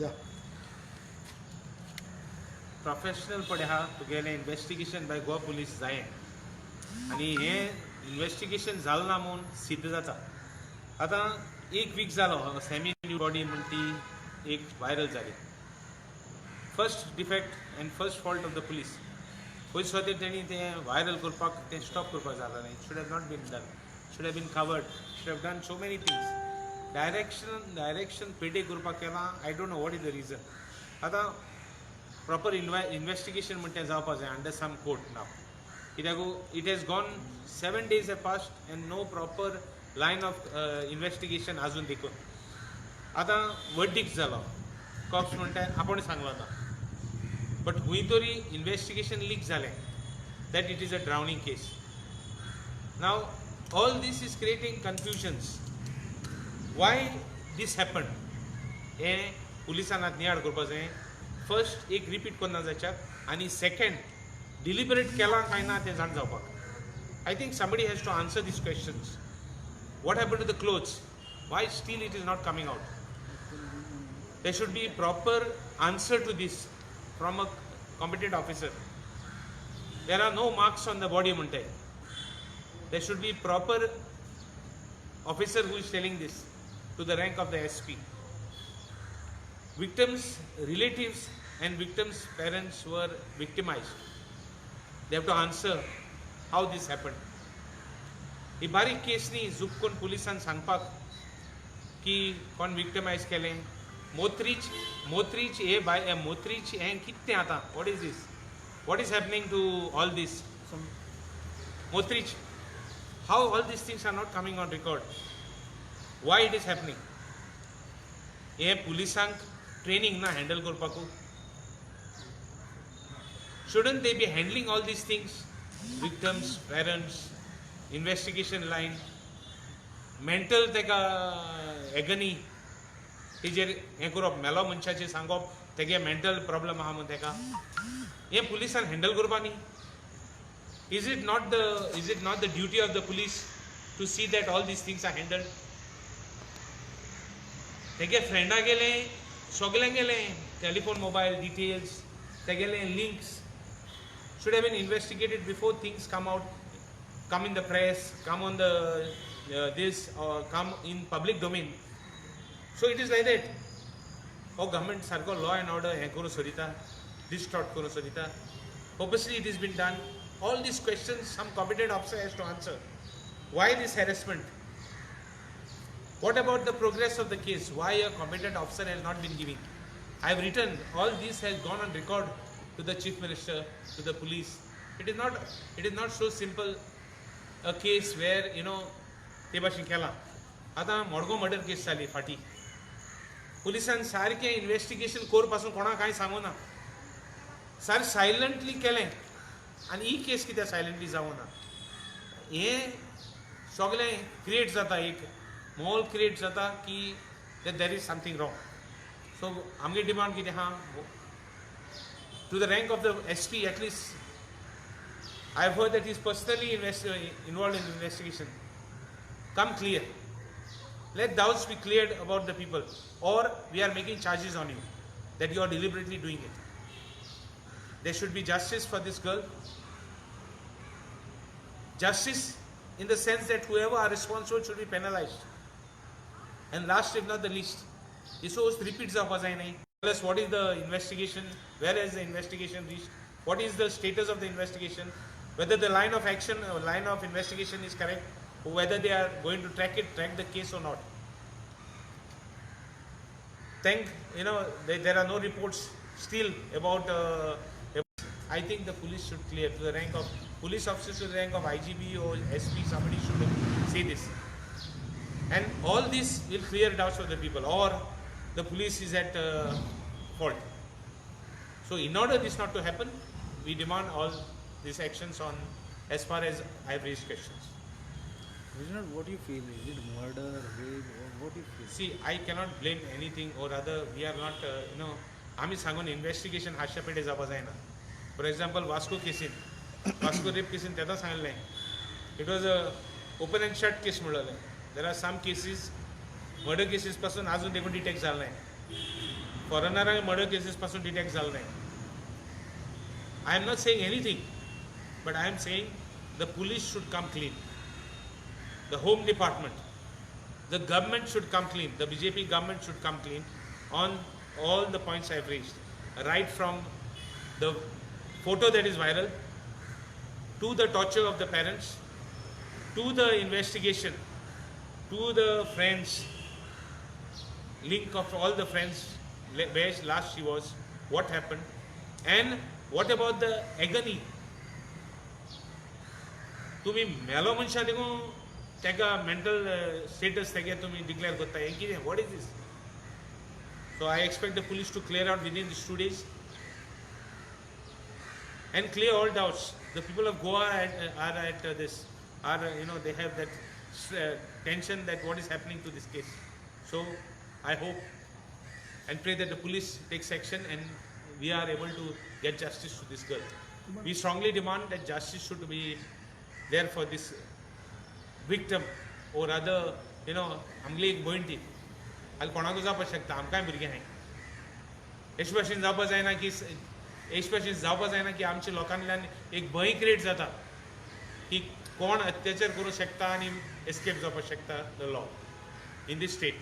Yeah. प्रोफेशनलपणे हा तुगेलें investigation bye Goa police जायें आनी हें इन्व्हेस्टिगेशन जालें ना म्हूण सिद्ध जाता. आतां एक वीक जालो सेमी न्यू बॉडी म्हण ती एक व्हायरल जाली. First defect and first fault of the police. पयस खातीर तेणी तें व्हायरल करपाक तें स्टॉप करपाक जालें न्ही. Should have not been done, should have been covered, should have done so many things. Direction पेडे करपाक केलां. I don't know what is the reason. आतां प्रॉपर इन्व्हेस्टिगेशन म्हणटा तें जावपा जाय अंडर सम कोर्ट नाव. कित्याक it has gone 7 days have passed and no proper line of investigation अजून देखून. आतां वर्डिक्ट जालो. कॉप्स म्हणटा आपण सांगलो ना. बट हुंय तरी इन्व्हेस्टिगेशन लीक जालें that it is a drowning case. Now all this is creating confusions. Why this happen हें पुलिसान आतां नियाळ करपा जाय. फर्स्ट एक रिपीट करना जायच्याक आनी सेकंड डिलिबरेट केलां काय ना तें जाण जावपाक. I think somebody has to answer these questions. What happened to the clothes? Why still it is not coming out? There should be proper answer to this from a competent officer. There are no marks on the body muntai. There should be proper officer who is telling this to the rank of the SP. Victims, relatives and victims' parents were victimized. They have to answer how this happened. ही बारीक case न्ही झुकून पुलिसान सांगपाक की कोण विक्टिमायज केलें. मोत्रीच हे मोत्रीच हें कितें आतां. What is this? What is happening to all this? मोत्रीच how all this things are not coming on record. Why it is happening? हे पुलिसांक ट्रेनिंग ना हँडल करपाकू. Shouldn't they be handling all this things? Victims, parents, investigation line, mental तेका agony तेजेर हें करप. मेलो मनशाचेर सांगप तेगे मेंटल प्रॉब्लम आहा म्हूण तेका. हें पुलिसान हँडल करपा न्ही. Is it not the duty of the police to see that all this things are handled? तेगे फ्रेंडा गेलें सगळें गेलें टेलिफोन मोबायल डिटेल्स तेगेलें links should have been investigated before things come out, come in the press, come on the come in public domain. So it is like that. Oh, government sarko law and order he koro sorita, distort koro sorita. Purposely it has been done. All these questions some competent officer has to answer. Why this harassment? What about the progress of the case? Why a competent officer has not been giving? I have written all this has gone on record to the chief minister, to the police. It is not so simple a case where ते भाशेन केलां. आतां Margao murder case जाली फाटी. पुलिसान सारकें investigation core पासून कोणाक कांय सांगूं ना. सारकें सायलंटली केलें आनी ही केस कित्याक सायलंटली जावं ना. हें सगळें क्रिएट जाता. एक मोल क्रिएट जाता की देर इज समथींग रॉंग. सो आमगे डिमांड कितें आहा? To the rank of the SP, at least I have heard that he is personally involved in the investigation. Come clear. Let doubts be cleared about the people, or we are making charges on you that you are deliberately doing it. There should be justice for this girl. Justice in the sense that whoever are responsible should be penalized. And last if not the least, this was repeats of Azainai. Tell us what is the investigation, where has the investigation reached, what is the status of the investigation, whether the line of action or line of investigation is correct, or whether they are going to track the case or not. There are no reports still about. I think the police should clear to the rank of police officers, to the rank of IGP or SP. Somebody should say this, and all this will clear doubts for the people, or the police is at fault. So in order this not to happen, we demand all these actions on as far as I have raised questions. Regional, what do you feel? Is it murder, rape, or what do you feel? See, I cannot blame anything, or rather we are not, आम्ही सांगून investigation हातच्या पेटे जावपा जायना. For example Vasco rape केसीन तेदा सांगलें it was a open and shut case म्हणलें. There are some cases murder cases पासून अजून देखून डिटेक्ट जालें नाही. फॉरेनरांक मर्डर केसीस पासून डिटेक्ट जालें नाही. I am not saying anything, but I am saying the police should come clean. The Home Department, the government should come clean. The BJP government should come clean on all the points I have raised, right from the photo that is viral, to the torture of the parents, to the investigation, to the friends, link of all the friends, where last she was, what happened, and what about the agony? तुम्ही मेलो मनशा देखून तेका mental status तेगे तुम्ही declare करता हें कितें? What is this? So I expect the police to clear out within this 2 days and clear all doubts. The people of Goa are at this, they have that tension that what is happening to this case. So I hope and pray that the police takes action and we are able to get justice to this girl. We strongly demand that justice should be there for this victim or other, आमगली एक भयण ती हाल कोणाकूय जावपाक शकता, आमकांय भुरगें आहाय. अशे भाशेन जावपाक जायना की आमच्या लोकांतल्यान एक भंय क्रिएट जाता की कोण अत्याचार करूंक शकता आनी एस्केप जावपाक शकता the law in this state.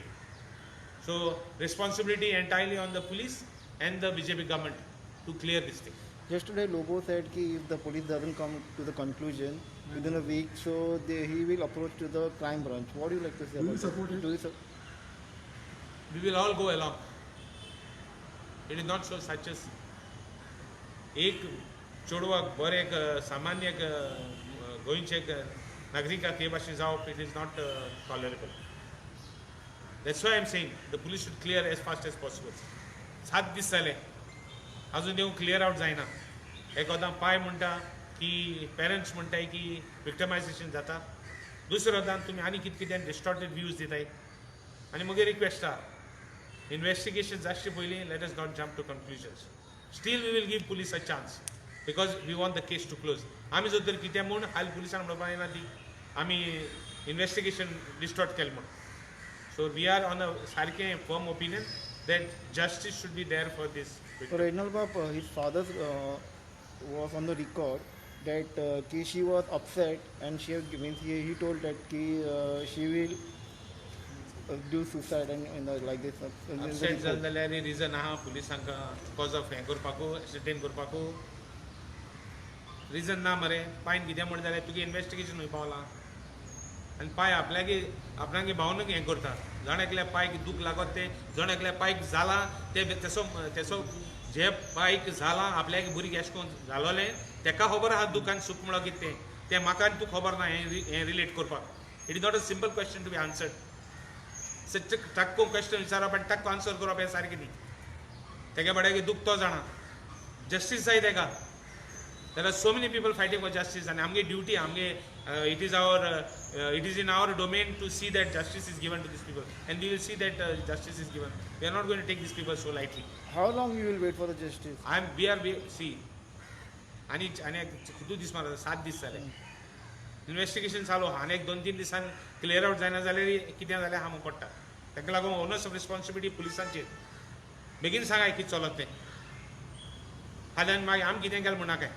So responsibility entirely on the police and the BJP government to clear this thing. Yesterday, Lobo said that if the police doesn't come to the conclusion within a week, so he will approach to the crime branch. What do you like to say about that? We will all go along. It is not so such as एक चेडवाक बरें एक सामान्य एक गोंयचे एक नागरिकाक हे भाशेन जावप, it is not tolerable. That's why I am saying the police should clear as fast as possible. 7 दीस जाले अजून देव क्लियर आउट जायना. एकोदा पाय म्हणटा की पेरंट्स म्हणटाय की विक्टमायजेशन जाता, दुसरोदान तुमी आनी कितें कितें डिस्टॉर्टेड व्यूज दिताय. आनी म्हगे रिक्वेस्ट आहा, इन्वेस्टिगेशन जावचे पयलीं let us not jump to conclusions. Still we will give police a chance because we want the case to close. आमी जर तर कितें म्हूण हाल पुलिसांक म्हणपाक येना ती आमी इन्वेस्टिगेशन डिस्टॉर्ट केलें म्हूण. So we are on a सारकें firm opinion that justice should be there for this victim. So Reginald Bap, his father was on the record that she was upset and he told that she will do suicide and like this. Upset जाल्यार reason आहा पुलिसांक cause of हें करपाकू ascertain करपाकू reason ना मरे. पायन कितें म्हण जाल्यार तुगे इन्वेस्टिगेशन खंय पावलां आनी पाय आपणागे भावनक हें करता. जण एकल्या पायक दूख लागत ते जण एकल्या पायक जाला ते तेसो जे पायक जाला आपल्याक भुरगें एशें कोन्न जालोलें तेका खबर आहा दूख आनी सूख म्हणल्यार कितें तें म्हाका आनी तुका खबर ना हें रिलेट करपाक. It is not a simple question to be answered. टक्को क्वेश्चन विचारप आनी टक्को आन्सर करप हें सारकें न्ही. तेगे बाड्यागे दूख तो जाणा. जस्टीस जाय तेका. There are so many people fighting for justice, and आमगे ड्यूटी आमगे it is in our domain to see that justice is given to these people, and we will see that justice is given. We are not going to take these people so lightly. How long you will wait for the justice? See, आणि कितू दीस मारता 7 दीस जाले investigation चालू आहा आनी 2-3 दिसान clear out जायना जाल्यार कितें जाल्यार हांव पडटा. ताका लागून ओनर्स ऑफ रिस्पॉन्सिबिलिटी पुलिसांचेर. बेगीन सांगाय कितें चलत तें. फाल्यां मागीर आमी कितें केलें म्हणा काय